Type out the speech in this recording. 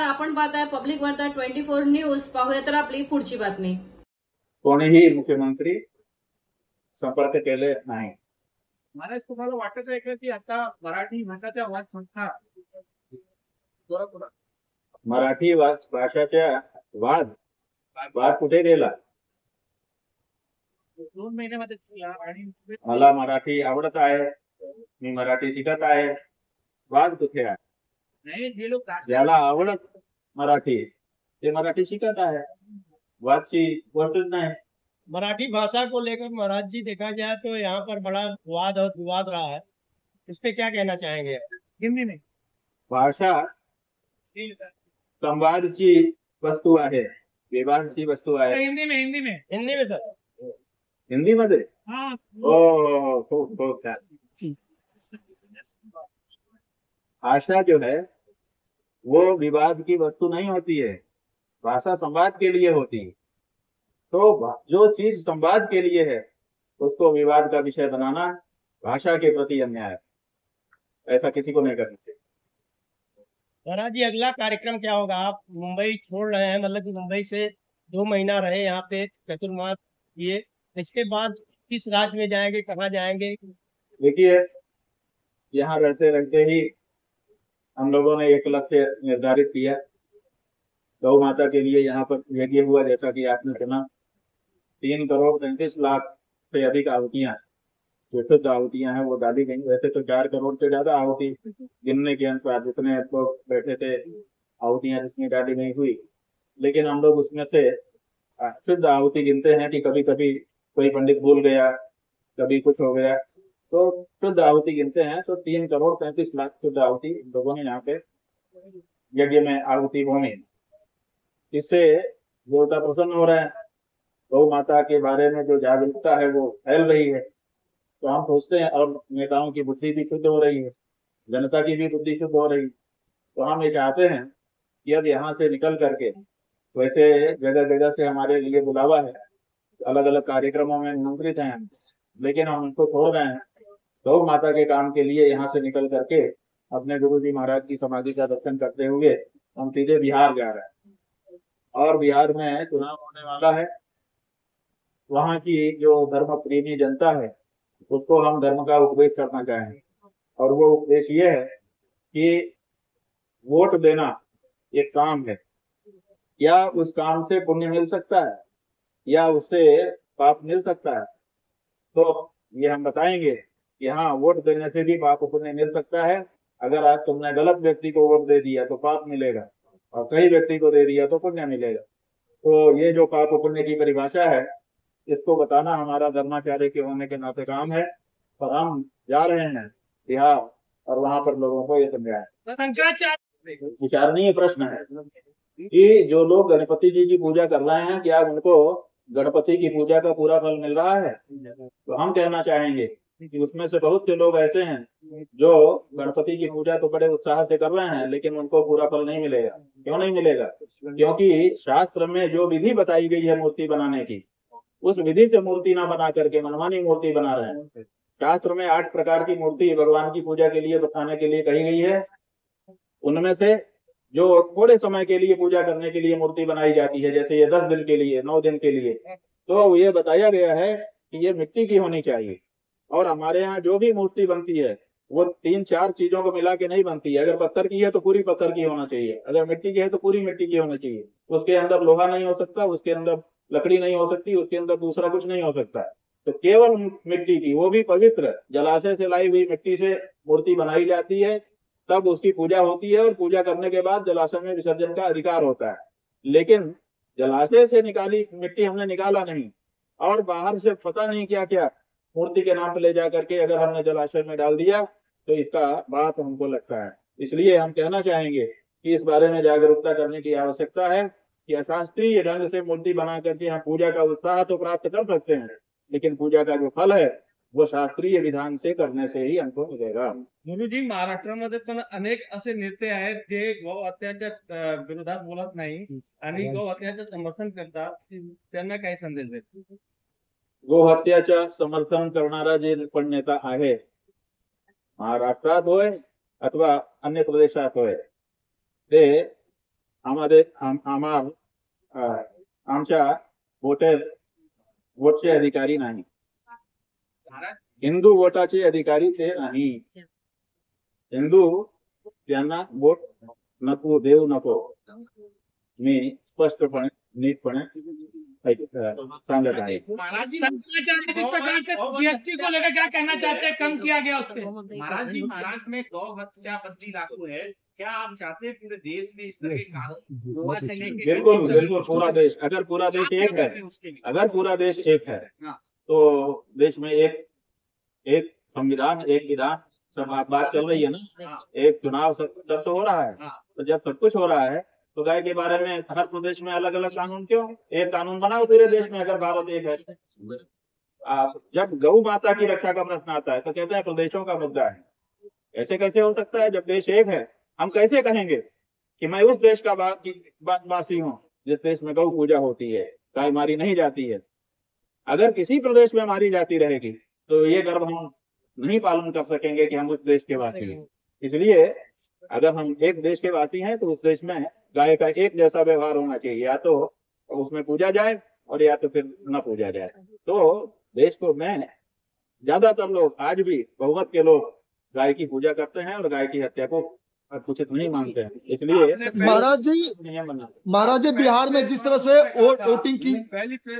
नमस्कार, आपण पाहताय पब्लिक वार्ता 24 न्यूज. पाहूया तर आपली पुढची बातमी. कोणीही मुख्यमंत्री संपर्क केले नाही. महाराज, तुम्हाला वाटत आहे का की आता मराठी भाषाचा वाद संपणार? मराठी भाषाच्या वाद कुठे गेला? 2 महिन्यामध्ये झाला आणि मला मराठी आवडत आहे, मी मराठी शिकत आहे. वाद कुठे आहे? नाही, हे लोक ज्याला आवडत मराठी ते मराठी शिकत आहे. वादची गोष्टच नाही. मराठी भाषा को लेकर महाराज जी देखा जाए तो यहाँ पर बड़ा वाद और विवाद रहा है, इस पे क्या कहना चाहेंगे? हिंदी में भाषा संवादची वस्तू आहे, विवादची वस्तू आहे. हिंदी में हिंदी में सर. हिंदी मध्ये हाँ. हो, खूप छान. भाषा जो है वो विवाद की वस्तु नहीं होती है, भाषा संवाद के लिए होती है. तो जो चीज संवाद के लिए है उसको विवाद का विषय बनाना भाषा के प्रति अन्याय है. ऐसा किसी को नहीं करना चाहिए. महाराज जी, अगला कार्यक्रम क्या होगा? आप मुंबई छोड़ रहे हैं, मतलब कि मुंबई से 2 महीना रहे यहाँ पे चतुर्मास किए, इसके बाद किस राज्य में जाएंगे, कहाँ जाएंगे? देखिए, यहाँ रहते रहते ही हम लोगों ने एक लक्ष्य निर्धारित किया. गौ माता के लिए यहाँ पर यज्ञ हुआ, जैसा कि आपने सुना. 3 करोड़ 33 लाख से अधिक आहुतियां, जो शुद्ध आहुतियां हैं वो डाली गई. वैसे तो 4 करोड़ से ज्यादा आहुति गिनने के अनुसार जितने लोग बैठे थे आहुतियां जितनी डाली नहीं हुई, लेकिन हम लोग उसमें से शुद्ध आहुति गिनते हैं कि कभी कभी कोई पंडित भूल गया, कभी कुछ हो गया, तो शुद्ध आहुति गिनते हैं. तो 3 करोड़ 33 लाख शुद्ध आहुति लोगों ने यहाँ पे यज्ञ में आहुति होनी. इससे देवता प्रसन्न हो रहे हैं. गौ माता के बारे में जो जागरूकता है वो फैल रही है. तो हम सोचते हैं और नेताओं की बुद्धि भी शुद्ध हो रही है, जनता की भी बुद्धि शुद्ध हो रही है. तो हम ये चाहते हैं कि अब यहाँ से निकल करके, वैसे जगह जगह से हमारे लिए बुलावा है, अलग अलग कार्यक्रमों में निमंत्रित हैं, लेकिन हम उनको छोड़ रहे हैं. गौ माता के काम के लिए यहाँ से निकल करके अपने गुरु जी महाराज की समाधि का दर्शन करते हुए हम सीधे बिहार जा रहे हैं. और बिहार में चुनाव होने वाला है. वहाँ की जो धर्म प्रेमी जनता है उसको हम धर्म का उपदेश करना चाहेंगे. और वो उपदेश ये है कि वोट देना एक काम है. क्या उस काम से पुण्य मिल सकता है या उससे पाप मिल सकता है? तो ये हम बताएंगे कि हाँ, वोट देने से भी पाप पुण्य मिल सकता है. अगर आज तुमने गलत व्यक्ति को वोट दे दिया तो पाप मिलेगा, और सही व्यक्ति को दे दिया तो पुण्य मिलेगा. तो ये जो पाप पुण्य की परिभाषा है, इसको बताना हमारा धर्माचार्य के होने के नाते काम है. और हम जा रहे हैं बिहार और वहां पर लोगों को ये समझाएं. विचारणीय प्रश्न है कि जो लोग गणपति जी की पूजा कर रहे हैं, क्या उनको गणपति की पूजा का पूरा फल मिल रहा है? तो हम कहना चाहेंगे कि उसमें से बहुत से लोग ऐसे हैं जो गणपति की पूजा तो बड़े उत्साह से कर रहे हैं, लेकिन उनको पूरा फल नहीं मिलेगा. क्यों नहीं मिलेगा? क्योंकि शास्त्र में जो विधि बताई गई है मूर्ति बनाने की, उस विधि से मूर्ति ना बना करके मनमानी मूर्ति बना रहे हैं. शास्त्र में 8 प्रकार की मूर्ति भगवान की पूजा के लिए बताने के लिए कही गई है. उनमें से जो थोड़े समय के लिए पूजा करने के लिए मूर्ति बनाई जाती है, जैसे ये 10 दिन के लिए, 9 दिन के लिए, तो ये बताया गया है कि ये मिट्टी की होनी चाहिए. और हमारे यहाँ जो भी मूर्ति बनती है वो 3-4 चीजों को मिला के नहीं बनती है. अगर पत्थर की है तो पूरी पत्थर की होना चाहिए, अगर मिट्टी की है तो पूरी मिट्टी की होनी चाहिए. उसके अंदर लोहा नहीं हो सकता, उसके अंदर लकड़ी नहीं हो सकती, उसके अंदर दूसरा कुछ नहीं हो सकता. तो केवल मिट्टी की, वो भी पवित्र जलाशय से लाई हुई मिट्टी से मूर्ति बनाई जाती है, तब उसकी पूजा होती है. और पूजा करने के बाद जलाशय में विसर्जन का अधिकार होता है. लेकिन जलाशय से निकाली मिट्टी हमने निकाला नहीं, और बाहर से पता नहीं क्या क्या मूर्ति के नाम पर ले जा करके अगर हमने जलाशय में डाल दिया तो इसका बात हमको लगता है. इसलिए हम कहना चाहेंगे कि इस बारे में जागरूकता करने की आवश्यकता है कि अशास्त्रीय ढंग से मूर्ति बना करके हम पूजा का उत्साह तो प्राप्त कर सकते हैं, लेकिन पूजा का जो फल है वो शास्त्रीय विधान से करने से ही हमको मिलेगा. गुरुजी, महाराष्ट्रामध्ये पण अनेक असे नेते आहेत जे गौ हत्याच्या विरोधात बोलत नाही आणि गौ हत्याचं समर्थन करतात. त्यांना काय संदेश देतात? गो हत्याच्या समर्थन करणारा जे पण नेता आहे, महाराष्ट्रात होय अथवा अन्य प्रदेशात होय, ते आमच्या वोटचे अधिकारी नाही, हिंदू वोटाचे अधिकारी ते नाही. हिंदू त्यांना वोट नको, देऊ नको. मी स्पष्टपणे नीटपणे सांगत आहे. शंकराचार्य जिस प्रकार से जीएसटी को लेकर क्या कहना चाहते हैं, कम किया गया उस पर? महाराज जी, महाराष्ट्र में गौ हत्या बंदी लागू है, क्या आप चाहते हैं पूरे देश में इस तरह के कानून गोवा से लेकर बिल्कुल बिल्कुल, पूरा देश, अगर पूरा देश एक है, अगर पूरा देश एक है तो देश में एक संविधान, एक विधान, सब बात चल रही है ना, एक चुनाव, सब तो हो रहा है. तो जब सब कुछ हो रहा है तो गाय के बारे में हर प्रदेश में अलग अलग कानून क्यों? एक कानून बनाओ पूरे देश में, अगर भारत एक है. जब गौ माता की रक्षा का प्रश्न आता है तो कहते हैं प्रदेशों का मुद्दा है. ऐसे कैसे हो सकता है? जब देश एक है हम कैसे कहेंगे कि मैं उस देश का वासी हूँ जिस देश में गौ पूजा होती है, गाय मारी नहीं जाती है. अगर किसी प्रदेश में मारी जाती रहेगी तो ये गर्व हम नहीं पालन कर सकेंगे कि हम उस देश के वासी हैं. इसलिए अगर हम एक देश के वासी हैं तो उस देश में गाय का एक जैसा व्यवहार होना चाहिए, या तो उसमें पूजा जाए और या तो फिर न पूजा जाए. तो देश को में ज्यादातर लोग, आज भी बहुमत के लोग गाय की पूजा करते हैं और गाय की हत्या को उचित नहीं मानते हैं. इसलिए महाराज जी, नियम बना. महाराज जी, बिहार में जिस तरह से वोटिंग की पहली प्रेस